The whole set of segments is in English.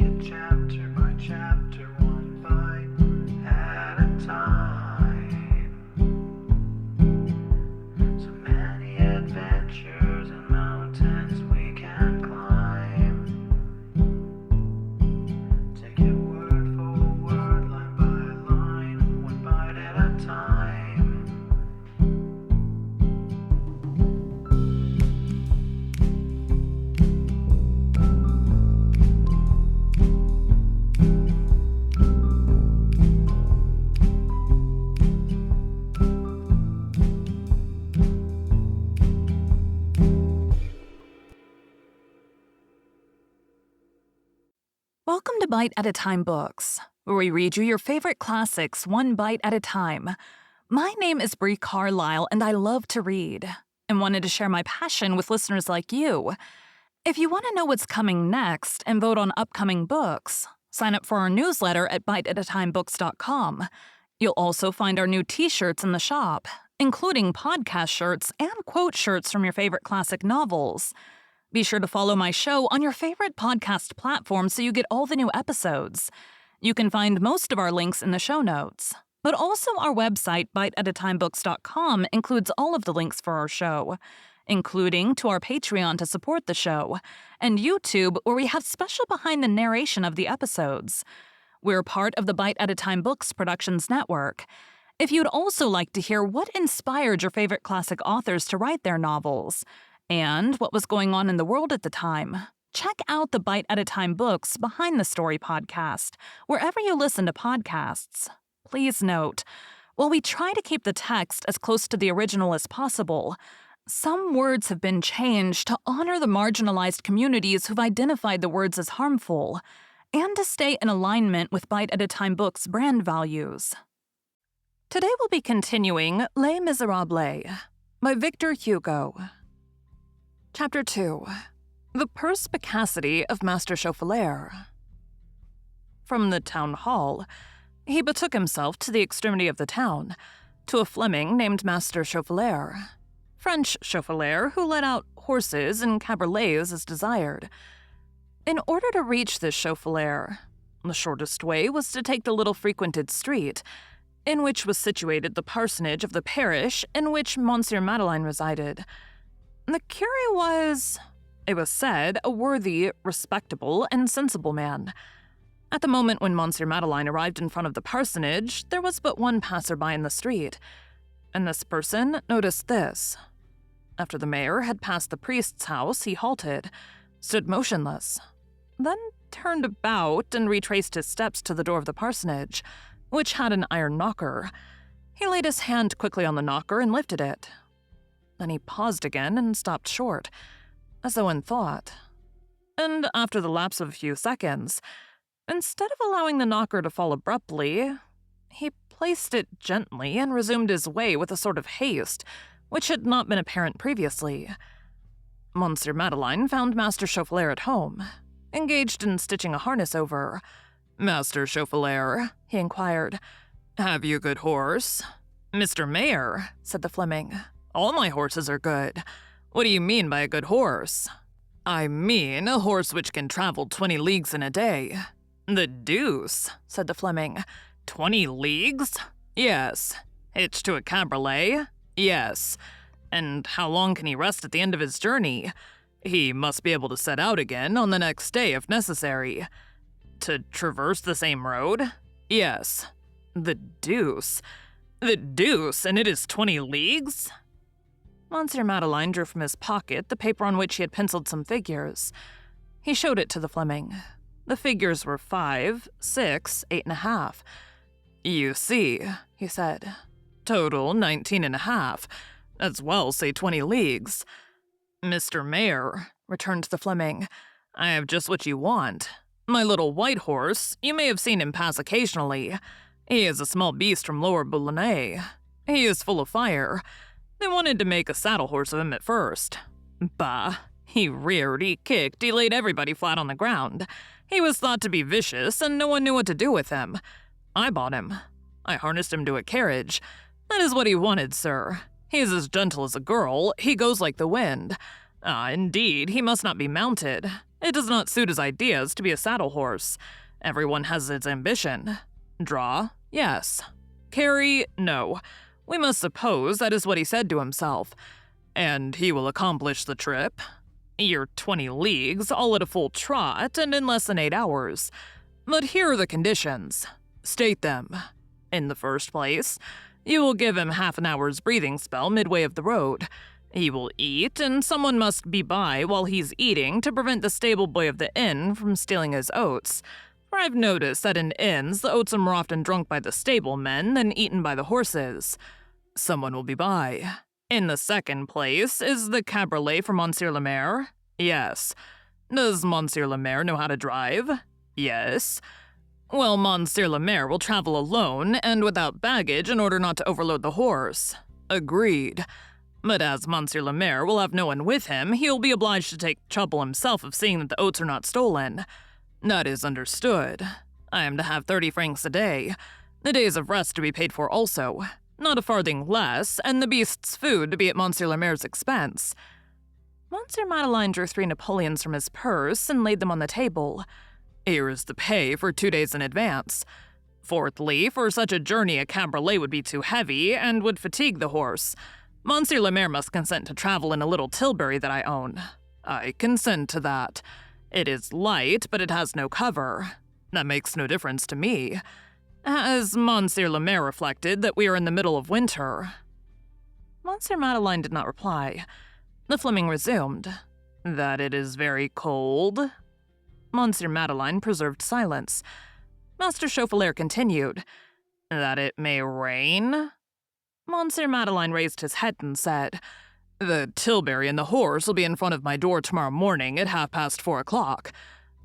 it chapter by chapter, one bite at a time. So many adventures and mountains we can climb. Take it word for word, line by line, one bite at a time. Welcome to Bite at a Time Books, where we read you your favorite classics one bite at a time. My name is Brie Carlisle, and I love to read, and wanted to share my passion with listeners like you. If you want to know what's coming next and vote on upcoming books, sign up for our newsletter at biteatatimebooks.com. You'll also find our new t-shirts in the shop, including podcast shirts and quote shirts from your favorite classic novels. Be sure to follow my show on your favorite podcast platform so you get all the new episodes. You can find most of our links in the show notes. But also our website, biteatatimebooks.com, includes all of the links for our show, including to our Patreon to support the show, and YouTube, where we have special behind the narration of the episodes. We're part of the Bite at a Time Books Productions Network. If you'd also like to hear what inspired your favorite classic authors to write their novels, and what was going on in the world at the time, check out the Bite at a Time Books Behind the Story podcast, wherever you listen to podcasts. Please note, while we try to keep the text as close to the original as possible, some words have been changed to honor the marginalized communities who've identified the words as harmful, and to stay in alignment with Bite at a Time Books' brand values. Today we'll be continuing Les Miserables by Victor Hugo. Chapter 2. The Perspicacity of Master Chauffeler. From the town hall, he betook himself to the extremity of the town, to a Fleming named Master Chauffeler, French Chauffeler who let out horses and cabriolets as desired. In order to reach this Chauffeler, the shortest way was to take the little frequented street, in which was situated the parsonage of the parish in which Monsieur Madeleine resided. The curé was, it was said, a worthy, respectable, and sensible man. At the moment when Monsieur Madeleine arrived in front of the parsonage, there was but one passer-by in the street, and this person noticed this. After the mayor had passed the priest's house, he halted, stood motionless, then turned about and retraced his steps to the door of the parsonage, which had an iron knocker. He laid his hand quickly on the knocker and lifted it. Then he paused again and stopped short, as though in thought. And after the lapse of a few seconds, instead of allowing the knocker to fall abruptly, he placed it gently and resumed his way with a sort of haste, which had not been apparent previously. Monsieur Madeleine found Master Chauffeler at home, engaged in stitching a harness over. "Master Chauffeler," he inquired, "have you a good horse?" "Mr. Mayor," said the Fleming, "all my horses are good. What do you mean by a good horse?" "I mean a horse which can travel 20 leagues in a day." "The deuce," said the Fleming. 20 leagues? Yes. Hitched to a cabriolet? Yes. And how long can he rest at the end of his journey? He must be able to set out again on the next day if necessary. To traverse the same road? Yes. The deuce. The deuce, and it is 20 leagues? Monsieur Madeleine drew from his pocket the paper on which he had penciled some figures. He showed it to the Fleming. The figures were 5, 6, 8.5. You see, he said. Total 19.5. As well say 20 leagues. Mr. Mayor, returned the Fleming, I have just what you want. My little white horse, you may have seen him pass occasionally. He is a small beast from Lower Boulonnais. He is full of fire. They wanted to make a saddle horse of him at first. Bah, he reared, he kicked, he laid everybody flat on the ground. He was thought to be vicious, and no one knew what to do with him. I bought him. I harnessed him to a carriage. That is what he wanted, sir. He is as gentle as a girl, he goes like the wind. Ah, indeed, he must not be mounted. It does not suit his ideas to be a saddle horse. Everyone has its ambition. Draw, yes. Carry, no. We must suppose that is what he said to himself. And he will accomplish the trip. You're 20 leagues, all at a full trot, and in less than 8 hours. But here are the conditions. State them. In the first place, you will give him half an hour's breathing spell midway of the road. He will eat, and someone must be by while he's eating to prevent the stable boy of the inn from stealing his oats. For I've noticed that in inns, the oats are more often drunk by the stablemen than eaten by the horses. Someone will be by. In the second place, is the cabriolet for Monsieur le Maire? Yes. Does Monsieur le Maire know how to drive? Yes. Well, Monsieur le Maire will travel alone and without baggage in order not to overload the horse. Agreed. But as Monsieur le Maire will have no one with him, he'll be obliged to take trouble himself of seeing that the oats are not stolen. That is understood. I am to have 30 francs a day. The days of rest to be paid for also. Not a farthing less, and the beast's food to be at Monsieur le Maire's expense. Monsieur Madeleine drew 3 napoleons from his purse and laid them on the table. Here is the pay for 2 days in advance. Fourthly, for such a journey a cabriolet would be too heavy and would fatigue the horse. Monsieur le Maire must consent to travel in a little tilbury that I own. I consent to that. It is light, but it has no cover. That makes no difference to me. Has Monsieur le Maire reflected that we are in the middle of winter? Monsieur Madeleine did not reply. The Fleming resumed. That it is very cold? Monsieur Madeleine preserved silence. Master Chauffeler continued. That it may rain? Monsieur Madeleine raised his head and said, The tilbury and the horse will be in front of my door tomorrow morning at 4:30 o'clock.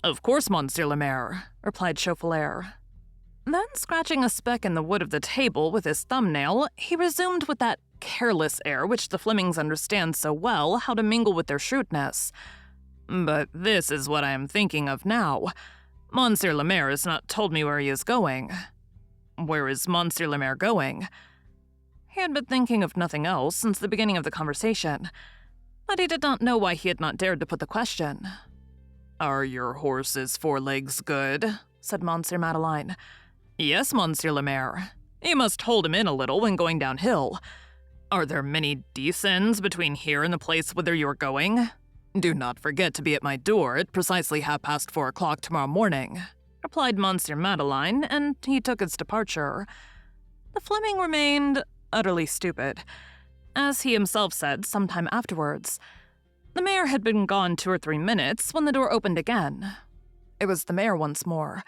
Of course, Monsieur le Maire, replied Chauffeler. Then, scratching a speck in the wood of the table with his thumbnail, he resumed with that careless air which the Flemings understand so well how to mingle with their shrewdness. But this is what I am thinking of now. Monsieur le Maire has not told me where he is going. Where is Monsieur le Maire going? He had been thinking of nothing else since the beginning of the conversation, but he did not know why he had not dared to put the question. Are your horses' forelegs good? Said Monsieur Madeleine. Yes, Monsieur le Maire. You must hold him in a little when going downhill. Are there many descends between here and the place whither you are going? Do not forget to be at my door at precisely 4:30 o'clock tomorrow morning, replied Monsieur Madeleine, and he took his departure. The Fleming remained utterly stupid. As he himself said some time afterwards, the mayor had been gone 2 or 3 minutes when the door opened again. It was the mayor once more.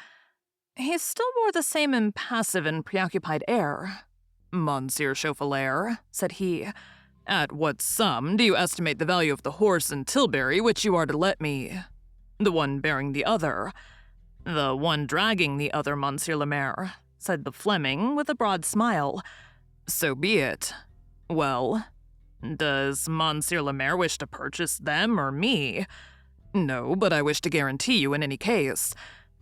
He still wore the same impassive and preoccupied air. Monsieur Chauffeler, said he, at what sum do you estimate the value of the horse and tilbury which you are to let me? The one bearing the other. The one dragging the other, Monsieur le Maire, said the Fleming with a broad smile. So be it. Well, does Monsieur le Maire wish to purchase them or me? No, but I wish to guarantee you in any case.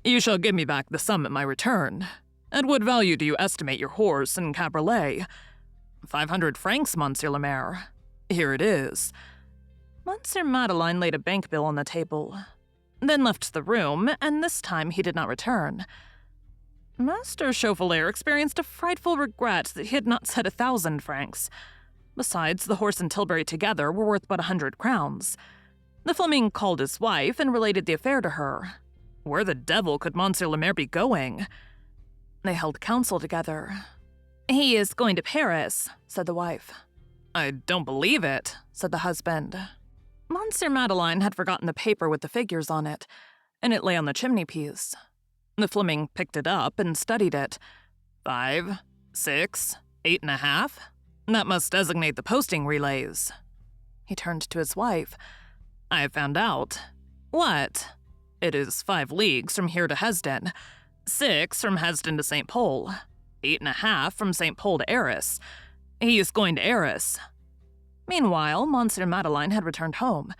You shall give me back the sum at my return. At what value do you estimate your horse and cabriolet? 500 francs, Monsieur le Maire. Here it is. Monsieur Madeleine laid a bank bill on the table, then left the room, and this time he did not return. Master Chauffeler experienced a frightful regret that he had not said 1,000 francs. Besides, the horse and tilbury together were worth but 100 crowns. The Fleming called his wife and related the affair to her. Where the devil could Monsieur le Maire be going? They held counsel together. He is going to Paris, said the wife. I don't believe it, said the husband. Monsieur Madeleine had forgotten the paper with the figures on it, and it lay on the chimney-piece. The Fleming picked it up and studied it. 5, 6, 8.5. That must designate the posting relays. He turned to his wife. I have found out. What? It is 5 leagues from here to Hesdin, 6 from Hesdin to St. Pol, 8.5 from St. Pol to Arras. He is going to Arras. Meanwhile, Monsieur Madeleine had returned home.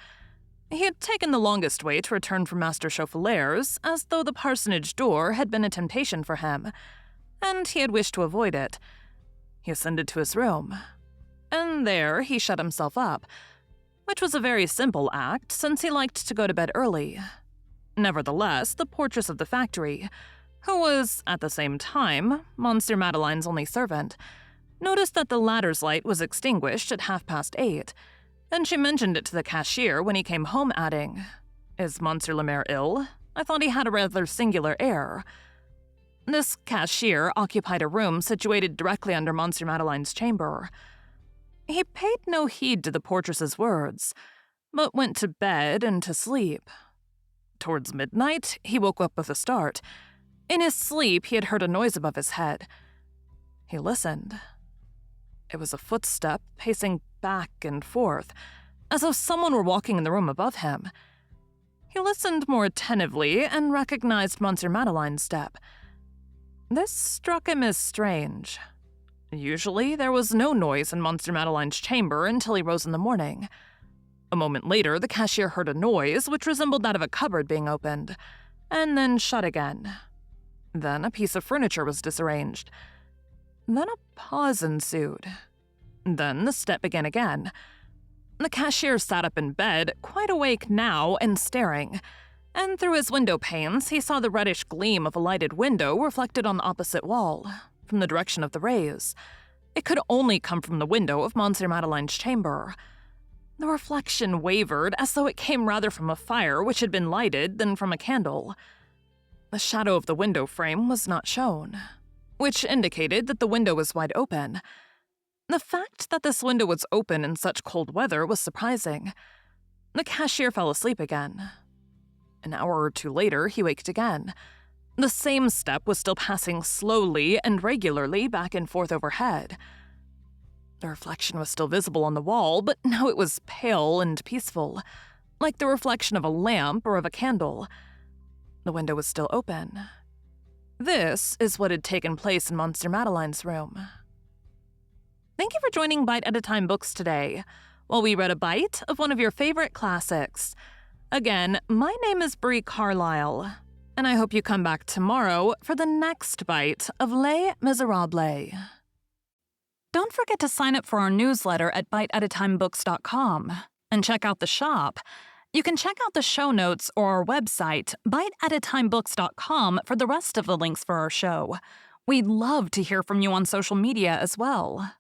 He had taken the longest way to return from Master Chauffeler's, as though the parsonage door had been a temptation for him, and he had wished to avoid it. He ascended to his room, and there he shut himself up, which was a very simple act, since he liked to go to bed early. Nevertheless, the portress of the factory, who was, at the same time, Monsieur Madeleine's only servant, noticed that the latter's light was extinguished at 8:30, and she mentioned it to the cashier when he came home, adding, "Is Monsieur le Maire ill? I thought he had a rather singular air." This cashier occupied a room situated directly under Monsieur Madeleine's chamber. He paid no heed to the portress's words, but went to bed and to sleep. Towards midnight, he woke up with a start. In his sleep, he had heard a noise above his head. He listened. It was a footstep pacing back and forth, as though someone were walking in the room above him. He listened more attentively and recognized Monsieur Madeleine's step. This struck him as strange. Usually, there was no noise in Monsieur Madeleine's chamber until he rose in the morning. A moment later, the cashier heard a noise which resembled that of a cupboard being opened, and then shut again. Then a piece of furniture was disarranged. Then a pause ensued. Then the step began again. The cashier sat up in bed, quite awake now and staring, and through his window panes he saw the reddish gleam of a lighted window reflected on the opposite wall, from the direction of the rays. It could only come from the window of Monsieur Madeleine's chamber. The reflection wavered as though it came rather from a fire which had been lighted than from a candle. The shadow of the window frame was not shown, which indicated that the window was wide open. The fact that this window was open in such cold weather was surprising. The cashier fell asleep again. An hour or two later, he waked again. The same step was still passing slowly and regularly back and forth overhead. The reflection was still visible on the wall, but now it was pale and peaceful, like the reflection of a lamp or of a candle. The window was still open. This is what had taken place in Monsieur Madeleine's room. Thank you for joining Bite at a Time Books today, while we read a bite of one of your favorite classics. Again, my name is Brie Carlisle, and I hope you come back tomorrow for the next bite of Les Miserables. Don't forget to sign up for our newsletter at biteatatimebooks.com and check out the shop. You can check out the show notes or our website, biteatatimebooks.com, for the rest of the links for our show. We'd love to hear from you on social media as well.